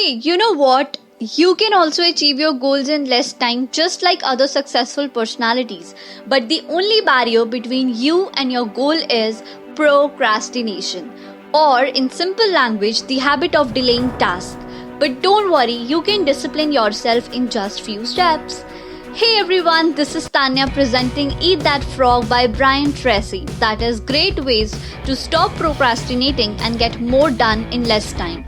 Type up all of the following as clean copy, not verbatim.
Hey, you know what? You can also achieve your goals in less time just like other successful personalities. But the only barrier between you and your goal is procrastination. Or, in simple language, the habit of delaying tasks. But don't worry, you can discipline yourself in just few steps. Hey everyone, this is Tanya presenting Eat That Frog by Brian Tracy. That is great ways to stop procrastinating and get more done in less time.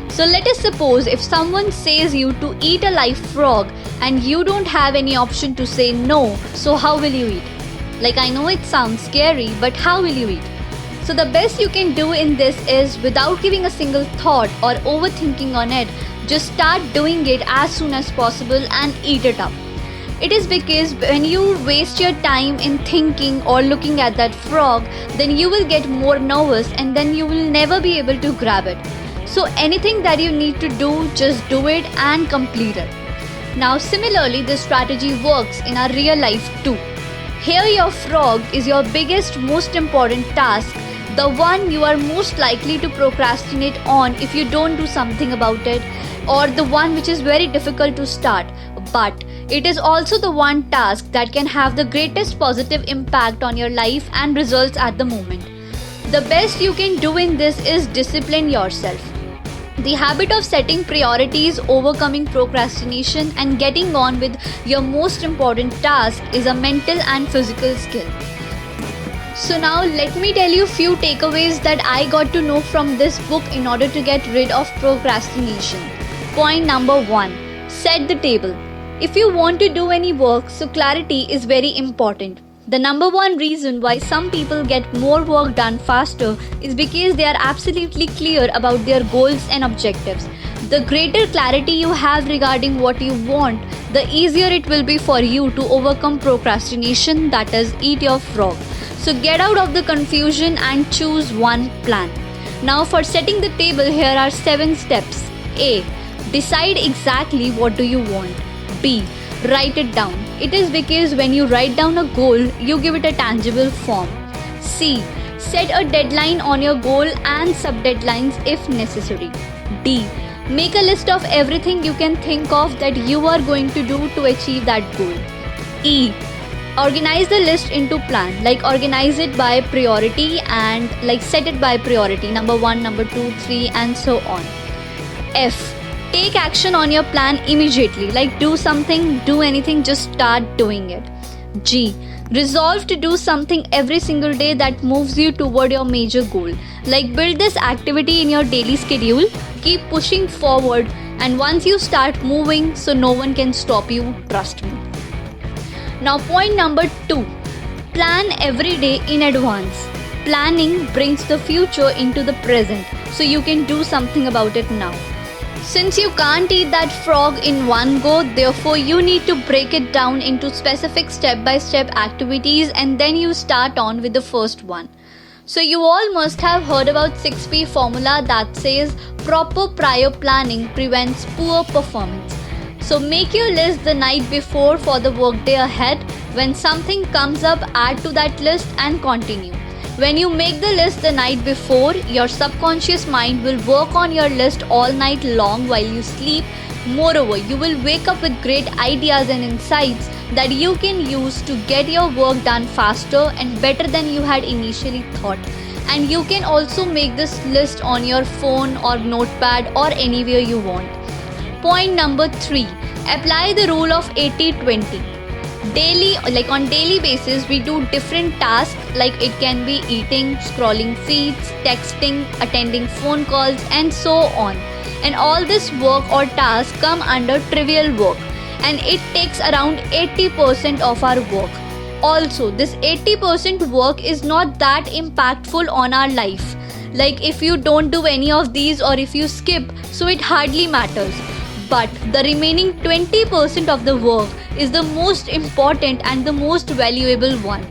So let us suppose if someone says you to eat a live frog and you don't have any option to say no, so how will you eat? Like I know it sounds scary, but how will you eat? So the best you can do in this is without giving a single thought or overthinking on it, just start doing it as soon as possible and eat it up. It is because when you waste your time in thinking or looking at that frog, then you will get more nervous and then you will never be able to grab it. So anything that you need to do, just do it and complete it. Now similarly, this strategy works in our real life too. Here your frog is your biggest, most important task, the one you are most likely to procrastinate on if you don't do something about it, or the one which is very difficult to start. But it is also the one task that can have the greatest positive impact on your life and results at the moment. The best you can do in this is discipline yourself. The habit of setting priorities, overcoming procrastination, and getting on with your most important task is a mental and physical skill. So now let me tell you few takeaways that I got to know from this book in order to get rid of procrastination. Point number 1. Set the table. If you want to do any work, so clarity is very important. The number one reason why some people get more work done faster is because they are absolutely clear about their goals and objectives. The greater clarity you have regarding what you want, the easier it will be for you to overcome procrastination, that is, eat your frog. So get out of the confusion and choose one plan. Now for setting the table, here are 7 steps. A. Decide exactly what do you want. B. Write it down. It is because when you write down a goal, you give it a tangible form. C. Set a deadline on your goal and sub-deadlines if necessary. D. Make a list of everything you can think of that you are going to do to achieve that goal. E. Organize the list into plan, like organize it by priority and like set it by priority, number 1, number 2, 3 and so on. F. Take action on your plan immediately, like do something, do anything, just start doing it. G. Resolve to do something every single day that moves you toward your major goal. Like build this activity in your daily schedule, keep pushing forward, and once you start moving, so no one can stop you, trust me. Now point number 2. Plan every day in advance. Planning brings the future into the present, so you can do something about it now. Since you can't eat that frog in one go, therefore you need to break it down into specific step-by-step activities and then you start on with the first one. So you all must have heard about 6P formula that says proper prior planning prevents poor performance. So make your list the night before for the workday ahead. When something comes up, add to that list and continue. When you make the list the night before, your subconscious mind will work on your list all night long while you sleep. Moreover, you will wake up with great ideas and insights that you can use to get your work done faster and better than you had initially thought. And you can also make this list on your phone or notepad or anywhere you want. Point number 3. Apply the rule of 80-20. Daily, like on daily basis, we do different tasks, like it can be eating, scrolling feeds, texting, attending phone calls and so on. And all this work or tasks come under trivial work and it takes around 80% of our work. Also, this 80% work is not that impactful on our life. Like if you don't do any of these or if you skip, so it hardly matters. But the remaining 20% of the work is the most important and the most valuable one.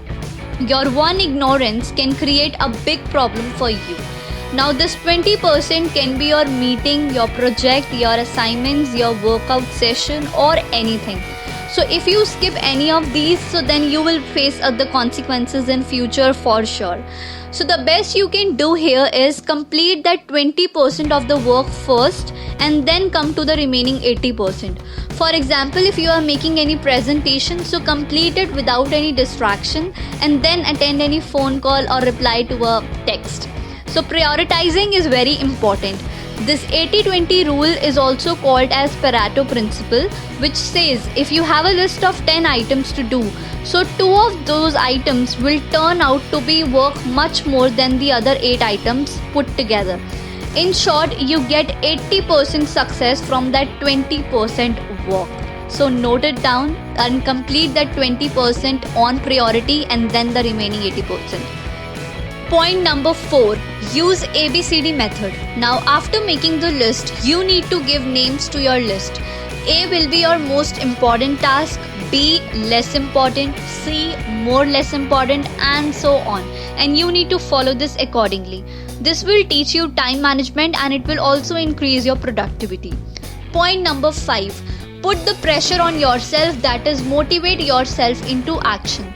Your one ignorance can create a big problem for you. Now this 20% can be your meeting, your project, your assignments, your workout session or anything. So if you skip any of these, so then you will face the consequences in future for sure. So the best you can do here is complete that 20% of the work first and then come to the remaining 80%. For example, if you are making any presentation, so complete it without any distraction and then attend any phone call or reply to a text. So prioritizing is very important. This 80-20 rule is also called as Pareto principle, which says if you have a list of 10 items to do, so 2 of those items will turn out to be work much more than the other 8 items put together. In short, you get 80% success from that 20% work. So note it down and complete that 20% on priority and then the remaining 80%. Point number 4, use ABCD method. Now after making the list, you need to give names to your list. A will be your most important task, B less important, C more less important, and so on. And you need to follow this accordingly. This will teach you time management and it will also increase your productivity. Point number 5, put the pressure on yourself, that is motivate yourself into action.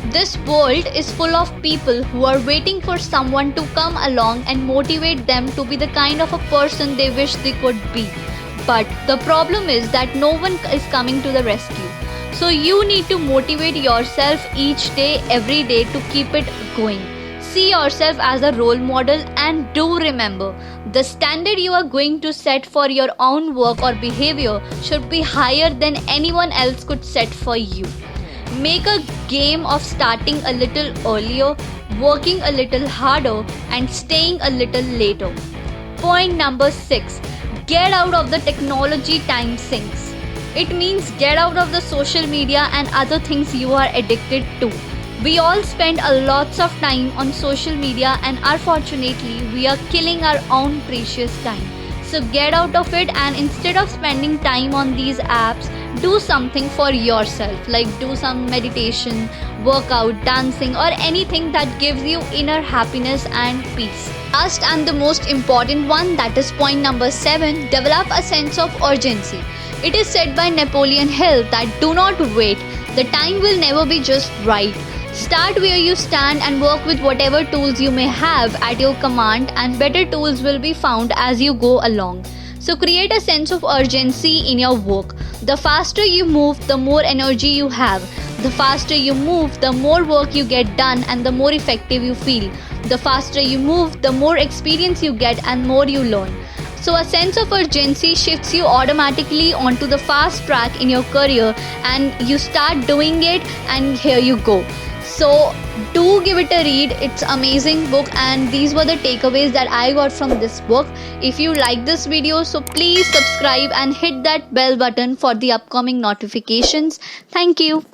This world is full of people who are waiting for someone to come along and motivate them to be the kind of a person they wish they could be. But the problem is that no one is coming to the rescue. So you need to motivate yourself each day, every day to keep it going. See yourself as a role model and do remember, the standard you are going to set for your own work or behavior should be higher than anyone else could set for you. Make a game of starting a little earlier, working a little harder, and staying a little later. Point number 6, get out of the technology time sinks. It means get out of the social media and other things you are addicted to. We all spend a lots of time on social media and unfortunately we are killing our own precious time. So get out of it and instead of spending time on these apps, do something for yourself, like do some meditation, workout, dancing, or anything that gives you inner happiness and peace. Last and the most important one, that is point number 7, develop a sense of urgency. It is said by Napoleon Hill that do not wait, the time will never be just right. Start where you stand and work with whatever tools you may have at your command, and better tools will be found as you go along. So create a sense of urgency in your work. The faster you move, the more energy you have. The faster you move, the more work you get done and the more effective you feel. The faster you move, the more experience you get and more you learn. So a sense of urgency shifts you automatically onto the fast track in your career and you start doing it and here you go. So do give it a read. It's an amazing book and these were the takeaways that I got from this book. If you like this video, so please subscribe and hit that bell button for the upcoming notifications. Thank you.